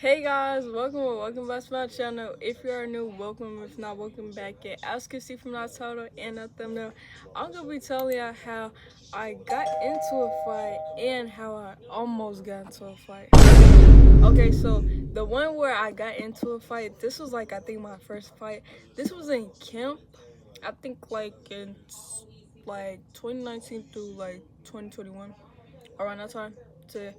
Hey guys, welcome back to my channel. If you are new, welcome. If not, welcome back. And as you can see from that title and that thumbnail, I'm gonna be telling you how I got into a fight and how I almost got into a fight. Okay, so the one where I got into a fight, this was like I think my first fight. This was in camp. I think like in like 2019 through like 2021, around that time. To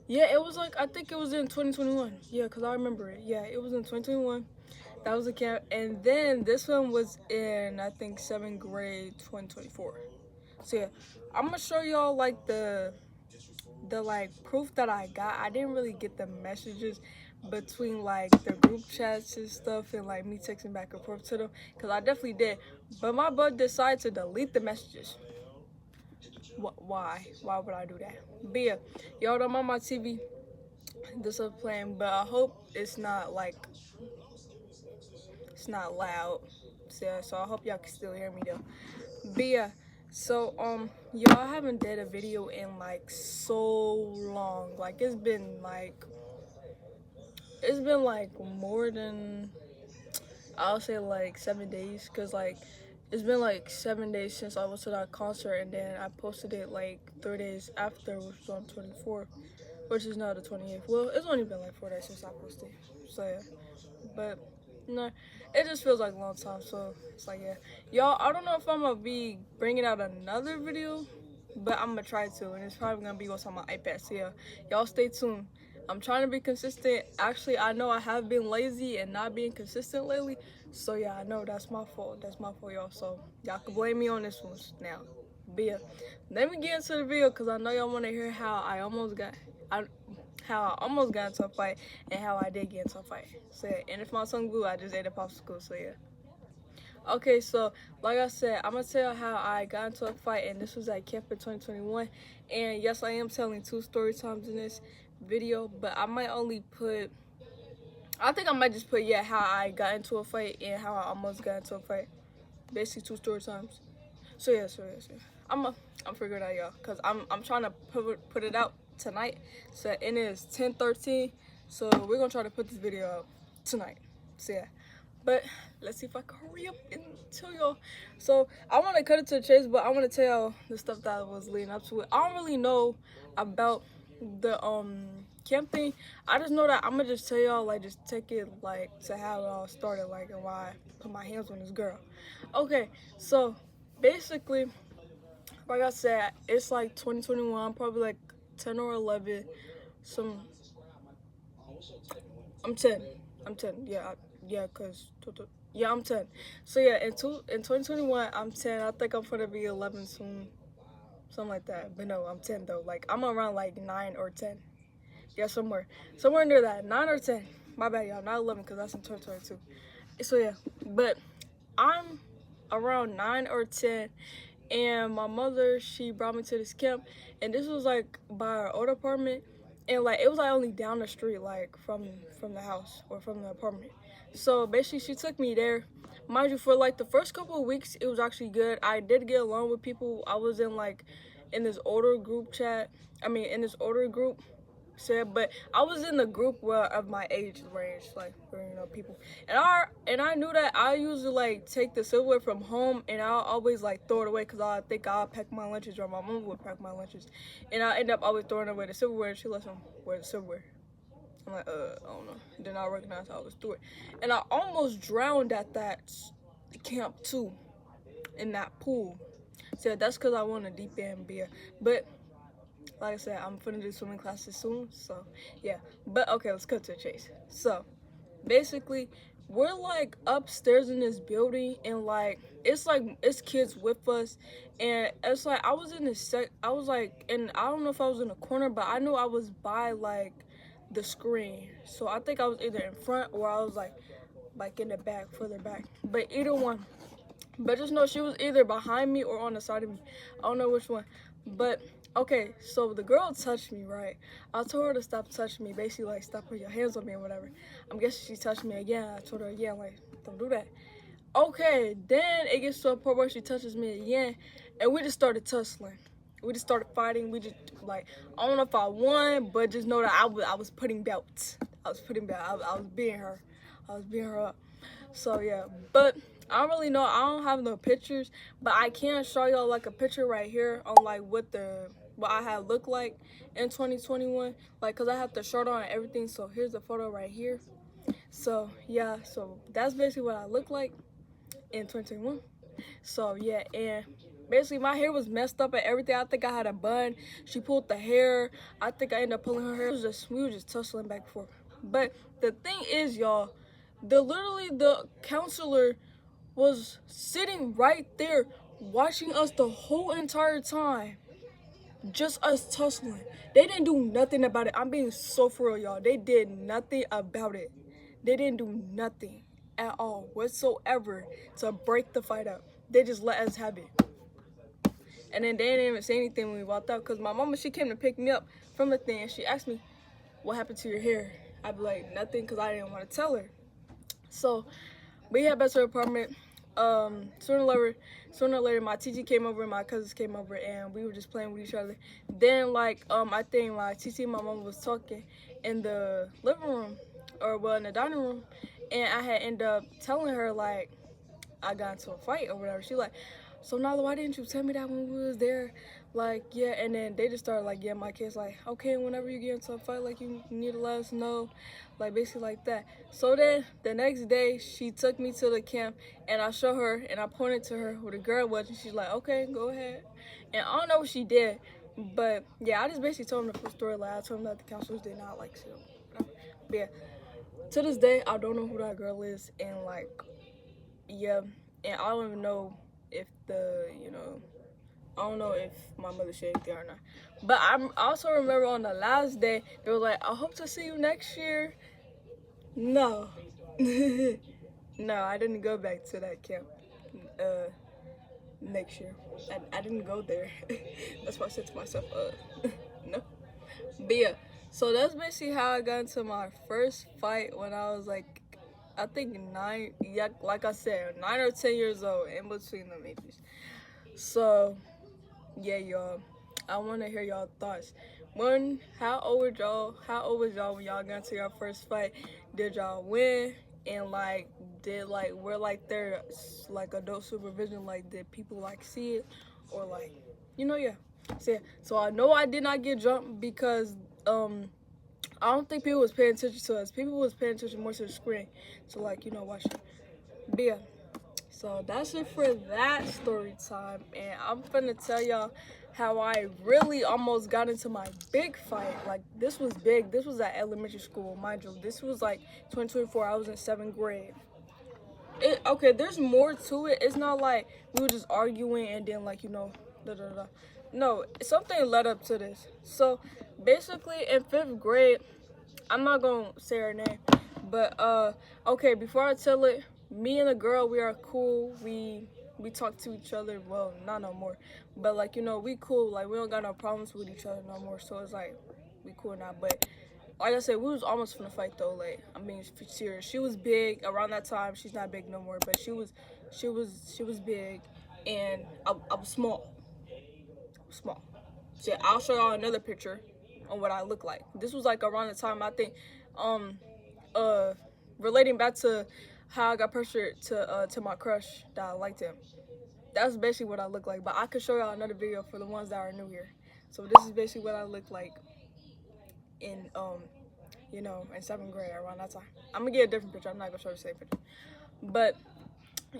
Yeah, it was like I think it was in 2021. Yeah, cause I remember it. Yeah, it was in 2021. That was a camp, and then this one was in I think 7th grade, 2024. So yeah, I'm gonna show y'all like the like proof that I got. I didn't really get the messages between like the group chats and stuff and like me texting back and forth to them, cause I definitely did. But my butt decided to delete the messages. Why? Why would I do that? But yeah, y'all don't mind my TV. This is playing, but I hope it's not like it's not loud. So I hope y'all can still hear me though. But yeah, so y'all haven't did a video in like so long. Like it's been like more than I'll say like 7 days, cause like it's been like 7 days since I went to that concert, and then I posted it like 3 days after, which was on 24th, which is now the 28th. Well, it's only been like 4 days since I posted, so yeah. But no, it just feels like a long time. So it's like, yeah, y'all. I don't know if I'm gonna be bringing out another video, but I'm gonna try to, and it's probably gonna be what's on my iPad. So yeah, y'all stay tuned. I'm trying to be consistent. Actually, I know I have been lazy and not being consistent lately. So yeah, I know that's my fault. That's my fault, y'all. So y'all can blame me on this one now. But yeah, let me get into the video because I know y'all want to hear I how I almost got into a fight and how I did get into a fight. So yeah, and if my tongue blew, I just ate a popsicle. So yeah. Okay, so like I said, I'm gonna tell how I got into a fight, and this was at camp in 2021. And yes, I am telling two story times in this video, but I might only put. I think I might just put how I got into a fight and how I almost got into a fight. Basically, two story times. So yeah. I'm figuring it out, y'all, cause I'm trying to put it out tonight. So it is 10:13. So we're gonna try to put this video out tonight. So yeah, but let's see if I can hurry up and tell y'all. So I want to cut it to the chase, but I want to tell y'all the stuff that was leading up to it. I don't really know about the camping. I just know that I'm gonna just tell y'all, like, just take it like to how it all started, like, and why I put my hands on this girl. Okay, so basically, like I said, it's like 2021, probably like 10 or 11. Some I'm 10. I'm 10. Yeah, cause yeah, I'm 10. So yeah, in 2021, I'm 10. I think I'm gonna be 11 soon, something like that. But no, I'm 10 though. Like I'm around like 9 or 10. Yeah, somewhere near that, 9 or 10. My bad, y'all. Not 11, cause that's in 2022. So yeah, but I'm around 9 or 10, and my mother, she brought me to this camp, and this was like by our old apartment, and like it was like only down the street, like from the house or from the apartment. So basically she took me there. Mind you, for like the first couple of weeks it was actually good. I did get along with people. I was in like in this older group chat, in this older group said, but I was in the group where of my age range, like for, people, and I knew that I usually like take the silverware from home, and I'll always like throw it away because I think I'll pack my lunches, or my mom would pack my lunches, and I end up always throwing away the silverware, and she lets them wear the silverware. I'm like, I don't know. Then I recognize how I was through it, and I almost drowned at that camp too, in that pool. So that's because I want a deep end beer, but like I said, I'm finna do swimming classes soon, so yeah. But okay, let's cut to the chase. So basically, we're like upstairs in this building, and like it's kids with us, and it's like I was in this I was like, and I don't know if I was in the corner, but I knew I was by like the screen. So I think I was either in front or I was like in the back, further back. But either one. But just know she was either behind me or on the side of me. I don't know which one. But okay, so the girl touched me, right? I told her to stop touching me, basically like stop putting your hands on me or whatever. I'm guessing she touched me again. I told her again, like, don't do that. Okay, then it gets to a point where she touches me again, and we just started tussling. We just started fighting. We just like, I don't know if I won, but just know that I was putting belts. I was beating her. I was beating her up. So yeah, but I don't really know. I don't have no pictures, but I can show y'all like a picture right here on like what I had looked like in 2021. Like, cause I have the shirt on and everything. So here's the photo right here. So yeah, so that's basically what I look like in 2021. So yeah, and basically my hair was messed up and everything. I think I had a bun. She pulled the hair. I think I ended up pulling her hair. We were just tussling back and forth. But the thing is, y'all, the counselor was sitting right there watching us the whole entire time. Just us tussling. They didn't do nothing about it. I'm being so for real, y'all. They did nothing about it. They didn't do nothing at all whatsoever to break the fight up. They just let us have it. And then they didn't even say anything when we walked out, because my mama, she came to pick me up from the thing and she asked me, what happened to your hair? I'd be like, nothing, because I didn't want to tell her. So we had back to the apartment. Sooner or later, my TT came over and my cousins came over, and we were just playing with each other. Then, like, I think my TT and my mom was talking in the living room, or well, in the dining room, and I had ended up telling her, like, I got into a fight or whatever. She like, so Nala, why didn't you tell me that when we was there? Like, yeah, and then they just started like, yeah, my kids like, okay, whenever you get into a fight, like, you need to let us know, like, basically like that. So then the next day, she took me to the camp, and I showed her, and I pointed to her who the girl was, and she's like, okay, go ahead. And I don't know what she did, but yeah, I just basically told him the full story. Like, I told him that the counselors did not like him. But yeah, to this day, I don't know who that girl is, and like, yeah, and I don't even know if I don't know if my mother said anything or not. But I also remember on the last day, they were like, I hope to see you next year. No. No, I didn't go back to that camp next year. I didn't go there. That's why I said to myself, no. But yeah, so that's basically how I got into my first fight when I was like, I think 9, yeah, like I said, 9 or 10 years old, in between them ages. So yeah, y'all, I want to hear y'all thoughts. How old was y'all when y'all got into your first fight? Did y'all win? And like, were like there like adult supervision? Like, did people like see it, or like, yeah. So I know I did not get jumped because I don't think people was paying attention to us. People was paying attention more to the screen. So like, watch it. But yeah, so that's it for that story time. And I'm finna tell y'all how I really almost got into my big fight. Like, this was big. This was at elementary school, mind you. This was like 2024. I was in 7th grade. Okay, there's more to it. It's not like we were just arguing and then like, da da da. No, something led up to this. So basically in 5th grade, I'm not gonna say her name, but okay, before I tell it, me and the girl, we are cool. We talk to each other. Well, not no more, but like, we cool. Like, we don't got no problems with each other no more. So it's like, we cool now. But like I said, we was almost finna fight though. Like, I mean, serious. She was big around that time. She's not big no more, but she was big, and I was small. Small. So yeah, I'll show y'all another picture on what I look like. This was like around the time, I think, relating back to how I got pressured to my crush that I liked him. That's basically what I look like. But I could show y'all another video for the ones that are new here. So this is basically what I look like in in 7th grade around that time. I'm gonna get a different picture. I'm not gonna show the same picture. But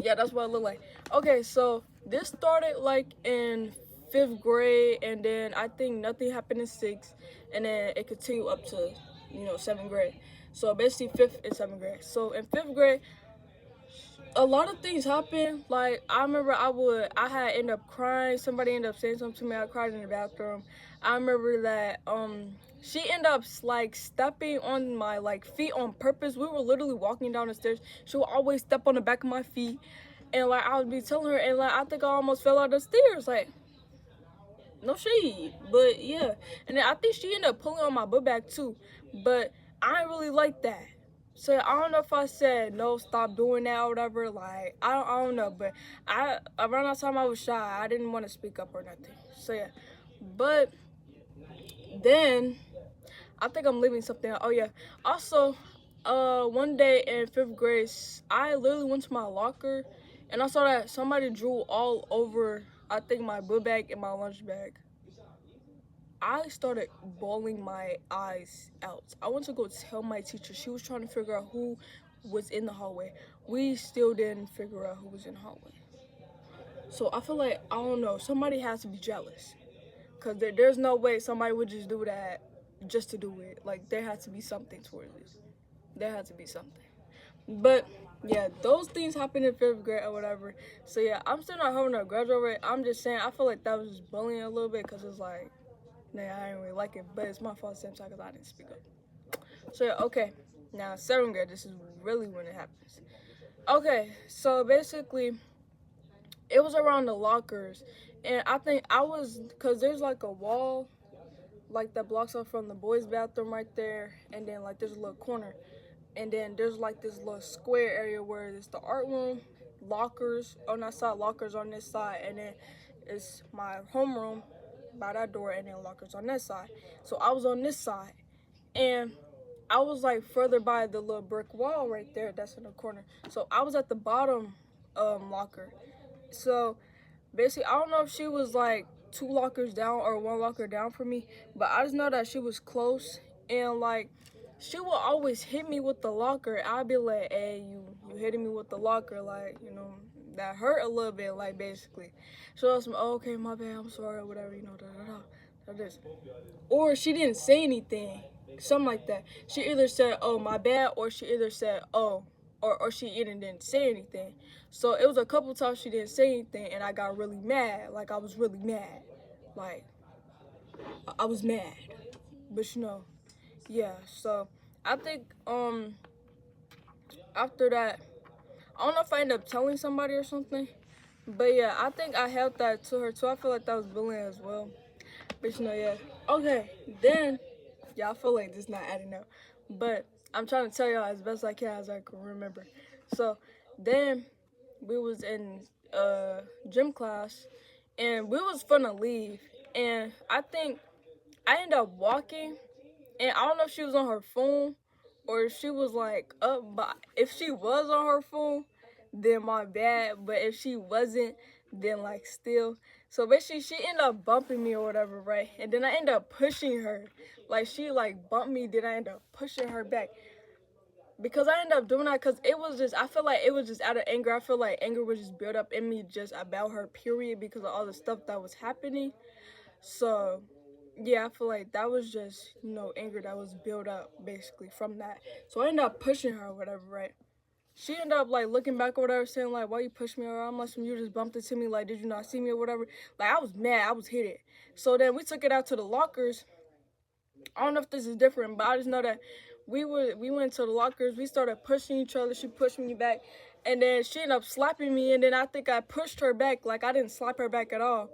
yeah, that's what I look like. Okay, so this started like in 5th grade, and then I think nothing happened in 6th, and then it continued up to 7th grade. So basically 5th and 7th grade. So in 5th grade, a lot of things happened. Like, I remember I had ended up crying. Somebody ended up saying something to me. I cried in the bathroom. I remember that she ended up like stepping on my like feet on purpose. We were literally walking down the stairs. She would always step on the back of my feet, and like I would be telling her, and like I think I almost fell out the stairs. Like, no shade, but yeah. And then I think she ended up pulling on my book bag too, but I didn't really like that. So I don't know if I said no, stop doing that or whatever. Like, I don't know, but around that time I was shy. I didn't want to speak up or nothing. So yeah, But then I think I'm leaving something out. Oh yeah. Also, one day in 5th grade, I literally went to my locker and I saw that somebody drew all over, I think, my book bag and my lunch bag. I started bawling my eyes out. I went to go tell my teacher. She was trying to figure out who was in the hallway. We still didn't figure out who was in the hallway. So I feel like, I don't know, somebody has to be jealous. Because there's no way somebody would just do that just to do it. Like, there had to be something towards this. There had to be something. But, yeah, those things happened in 5th grade or whatever. So, yeah, I'm still not having a grudge over it. I'm just saying, I feel like that was just bullying a little bit because it's like, nah, I didn't really like it. But it's my fault same time because I didn't speak up. So, yeah, okay. Now, 7th grade, this is really when it happens. Okay, so basically, it was around the lockers. And I think I was, because there's like a wall, like that blocks off from the boys' bathroom right there. And then like there's a little corner. And then there's like this little square area where it's the art room, lockers on that side, lockers on this side. And then it's my homeroom by that door, and then lockers on that side. So I was on this side. And I was like further by the little brick wall right there that's in the corner. So I was at the bottom locker. So basically, I don't know if she was like 2 lockers down or 1 locker down from me, but I just know that she was close, and like she will always hit me with the locker. I'd be like, hey, you hitting me with the locker, like, you know, that hurt a little bit, like, basically. So I was like, oh, okay, my bad, I'm sorry, or whatever, you know, this. Or she didn't say anything, something like that. She either said, oh, my bad, or she either said, oh, or she even didn't say anything. So it was a couple times she didn't say anything, and I got really mad. Like, I was really mad. Like, I was mad. But, you know, yeah. So I think after that, I don't know if I ended up telling somebody or something. But, yeah, I think I held that to her, too. I feel like that was bullying as well. But, you know, yeah. Okay, then, yeah, I feel like this not adding up. But I'm trying to tell y'all as best I can as I can remember. So then we was in gym class, and we was finna leave, and I think I ended up walking, and I don't know if she was on her phone or if she was like up, but if she was on her phone, then my bad, but if she wasn't, then like still. So basically she ended up bumping me or whatever, right? And then I ended up pushing her. Like she like bumped me, then I ended up pushing her back. Because I ended up doing that because it was just, I feel like it was just out of anger. I feel like anger was just built up in me just about her, period, because of all the stuff that was happening. So, yeah, I feel like that was just, you know, anger that was built up, basically, from that. So I ended up pushing her or whatever, right? She ended up, like, looking back or whatever, saying, like, why you push me? Or I'm like, you just bumped into me. Like, did you not see me or whatever? Like, I was mad. I was heated. So then we took it out to the lockers. I don't know if this is different, but I just know that we went to the lockers. We started pushing each other. She pushed me back, and then she ended up slapping me. And then I think I pushed her back. Like I didn't slap her back at all.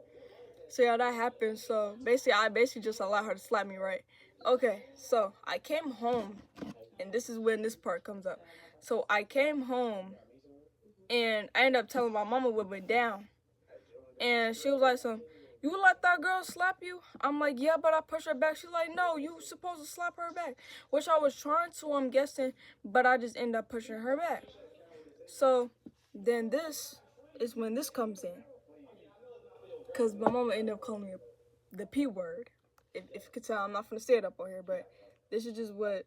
So yeah, that happened. So basically, I just allowed her to slap me, right? Okay. So I came home, and this is when this part comes up. So I came home, and I ended up telling my mama what went down. And she was like, you let that girl slap you? I'm like, yeah, but I pushed her back. She's like, no, you supposed to slap her back. Which I was trying to, I'm guessing, but I just ended up pushing her back. So then this is when this comes in. Because my mama ended up calling me the P word. If you could tell, I'm not going to say it up on here, but this is just what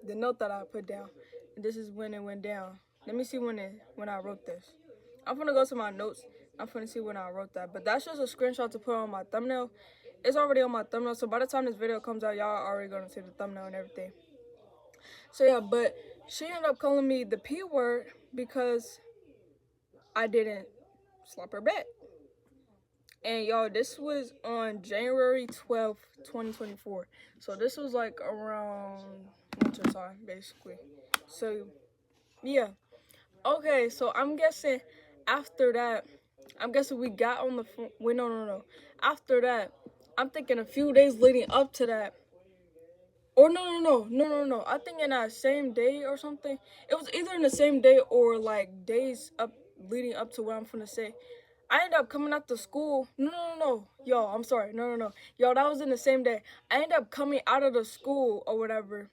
the note that I put down. And this is when it went down. Let me see when I wrote this. I'm gonna go to my notes. I'm gonna see when I wrote that. But that's just a screenshot to put on my thumbnail. It's already on my thumbnail, so by the time this video comes out, y'all are already gonna see the thumbnail and everything. So yeah, but she ended up calling me the P word because I didn't slap her back. And y'all, this was on January 12th, 2024. So this was like around winter time, basically. So yeah. Okay, so I'm guessing after that, we got on the phone. Wait, no. After that, I'm thinking a few days leading up to that. Or no. I think in that same day or something. It was either in the same day or like days up leading up to what I'm gonna say. I ended up coming out to school. No. Yo, I'm sorry. No. Yo, that was in the same day. I ended up coming out of the school or whatever.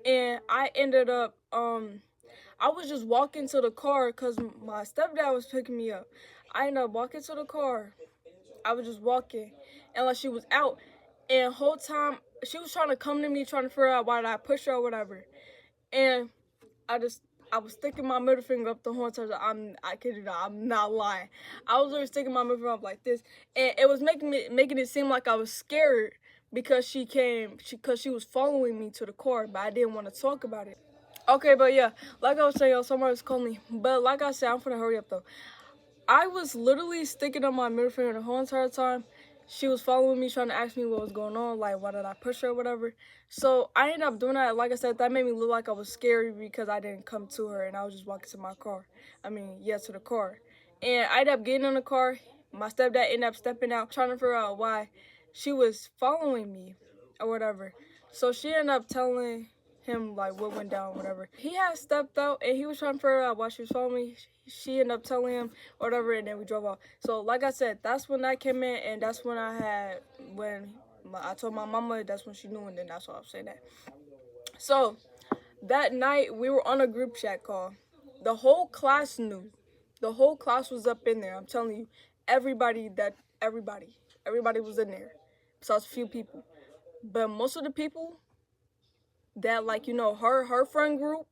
And I ended up, I was just walking to the car because my stepdad was picking me up. I ended up walking to the car. I was just walking. And like she was out. And whole time, she was trying to come to me, trying to figure out why did I push her or whatever. And I was sticking my middle finger up the whole time. I kid you not, I'm not lying. I was literally sticking my middle finger up like this, and it was making it seem like I was scared because she was following me to the car, but I didn't want to talk about it. Okay, but yeah, like I was saying, yo, somebody was calling me. But like I said, I'm finna hurry up though. I was literally sticking up my middle finger the whole entire time. She was following me, trying to ask me what was going on, like why did I push her or whatever. So I ended up doing that. Like I said, that made me look like I was scary because I didn't come to her and I was just walking to my car. To the car. And I ended up getting in the car. My stepdad ended up stepping out, trying to figure out why she was following me or whatever. So she ended up telling him like what went down, whatever. He had stepped out and he was trying to figure out why she was following me. She ended up telling him whatever, and then we drove off. So like I said, that's when I came in, and that's when I told my mama. That's when she knew, and then that's why I was saying that. So that night we were on a group chat call. The whole class knew. The whole class was up in there. I'm telling you, everybody was in there. Besides a few people, but most of the people that her friend group.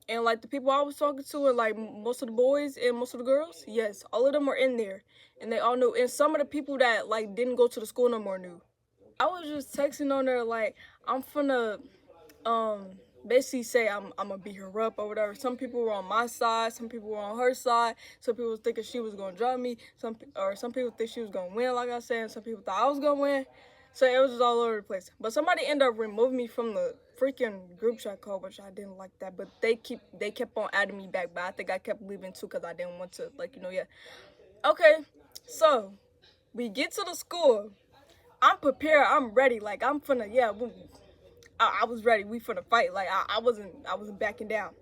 And, like, the people I was talking to and, like, most of the boys and most of the girls, yes, all of them were in there. And they all knew. And some of the people that, like, didn't go to the school no more knew. I was just texting on there, like, I'm finna, basically say I'm gonna beat her up or whatever. Some people were on my side. Some people were on her side. Some people was thinking she was gonna drop me. Some people think she was gonna win, like I said. And some people thought I was gonna win. So it was just all over the place. But somebody ended up removing me from the freaking group chat call, which I didn't like that. But they kept on adding me back. But I think I kept leaving too because I didn't want to, yeah. Okay, so we get to the school. I'm prepared. I'm ready. Like, I'm finna, I was ready. We finna fight. Like, I wasn't backing down.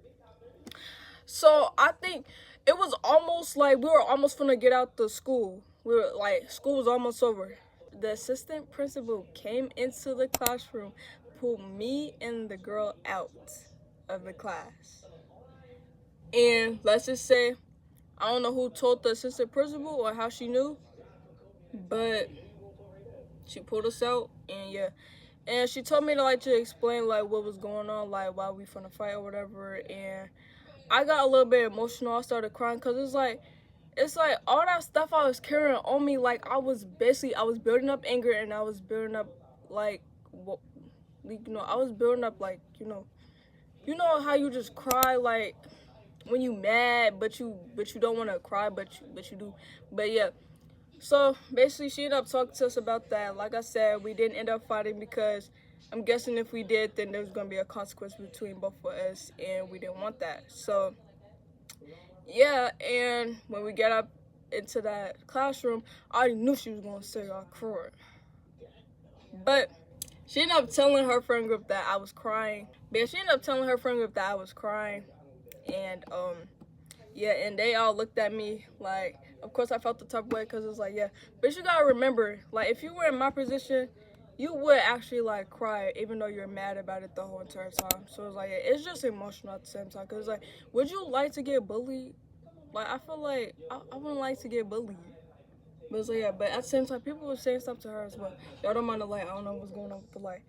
So I think it was almost like we were almost finna get out the school. We were like, school was almost over. The assistant principal came into the classroom, pulled me and the girl out of the class. And let's just say, I don't know who told the assistant principal or how she knew, but she pulled us out, and yeah. And she told me to explain what was going on, why we finna fight or whatever. And I got a little bit emotional. I started crying because it's like all that stuff I was carrying on me, I was building up anger, and I was building up I was building up you know how you just cry when you mad, but you don't want to cry, but you do. But yeah. So basically she ended up talking to us about that. Like I said, we didn't end up fighting because I'm guessing if we did, then there was gonna be a consequence between both of us, and we didn't want that. So yeah, and when we get up into that classroom, I already knew she was gonna say I cried. But she ended up telling her friend group that I was crying. And yeah, and they all looked at me of course I felt the type of way because it's yeah. But you gotta remember, if you were in my position, you would actually cry even though you're mad about it the whole entire time. So it's yeah, it's just emotional at the same time because would you like to get bullied? I feel like I wouldn't like to get bullied. But it's yeah, but at the same time, people were saying stuff to her as well. Y'all don't mind the light. I don't know what's going on with the light.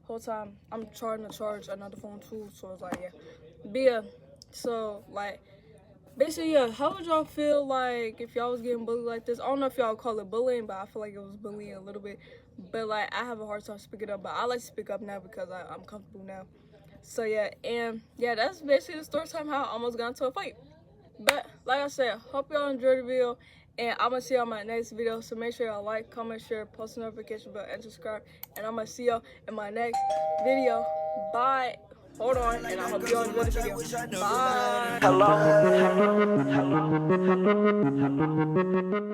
Whole time I'm trying to charge another phone too, so it's yeah. But yeah, so basically, yeah, how would y'all feel if y'all was getting bullied like this? I don't know if y'all call it bullying, but I feel like it was bullying a little bit. But I have a hard time speaking up, but I like to speak up now because I'm comfortable now. So yeah, and yeah, that's basically the story time how I almost got into a fight. But like I said, hope y'all enjoyed the video, and I'm gonna see y'all in my next video. So make sure y'all like, comment, share, post the notification bell, and subscribe. And I'm gonna see y'all in my next video. Bye. Hold on, and I hope y'all enjoyed the video. Bye. Hello.